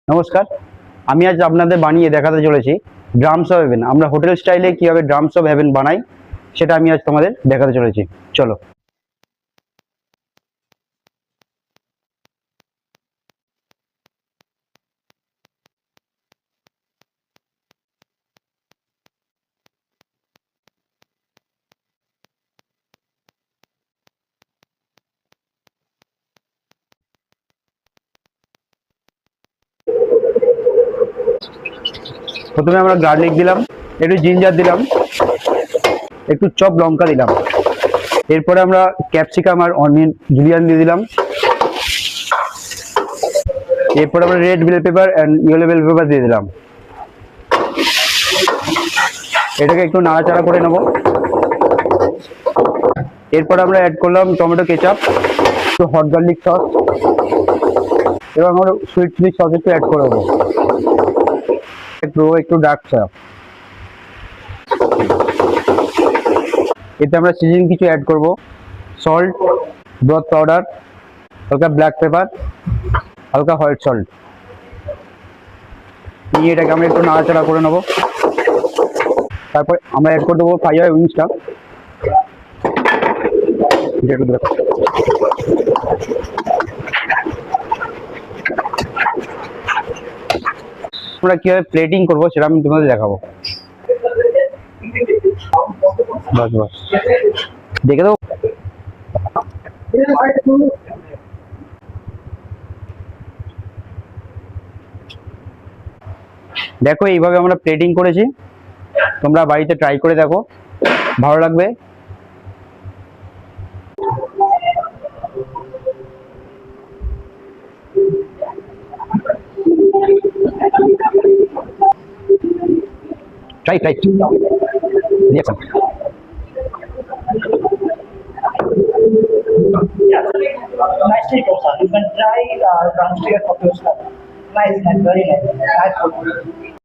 নমস্কার, আমি আজ আপনাদের বানিয়ে দেখাতে চলেছি ড্রামস অফ হেভেন। আমরা হোটেল স্টাইলে কিভাবে ড্রামস অফ হেভেন বানাই সেটা আমি আজ তোমাদের দেখাতে চলেছি। চলো। প্রথমে আমরা গার্লিক দিলাম, একটু জিঞ্জার দিলাম, একটু চপ লঙ্কা দিলাম। এরপরে আমরা ক্যাপসিকাম আর অনিয়ন জুলিয়ান দিয়ে দিলাম। এরপরে আমরা red bell pepper and yellow bell pepper দিয়ে দিলাম। এটাকে একটু নাড়াচাড়া করে নেব। এরপর আমরা অ্যাড করলাম টমেটো কেচাপ, একটু হট গার্লিক সস এবং আমরা সুইট চিলি সস একটু অ্যাড করে দেবো, একটু ডার্ক চা। এতে আমরা সিজনিং কিছু অ্যাড করব, সল্ট, ব্রথ পাউডার, হালকা ব্ল্যাক পেপার, হালকা হোয়াইট সল্ট নিয়ে এটাকে আমরা একটু নাড়াচাড়া করে নেবো। তারপর আমরা অ্যাড করে দেবো ফ্রাই উইংসটা। আমরা কিভাবে প্লেটিং করবো সেটা আমি তোমাদের দেখাবো। বাস বাস দেখে দেবো। দেখো এইভাবে আমরা প্লেটিং করেছি, তোমরা বাড়িতে ট্রাই করে দেখো, ভালো লাগবে। Try reaction. Yeah, nicely done, sir. You can try drumstick at Papio's Club. Nice, very nice. Nice food.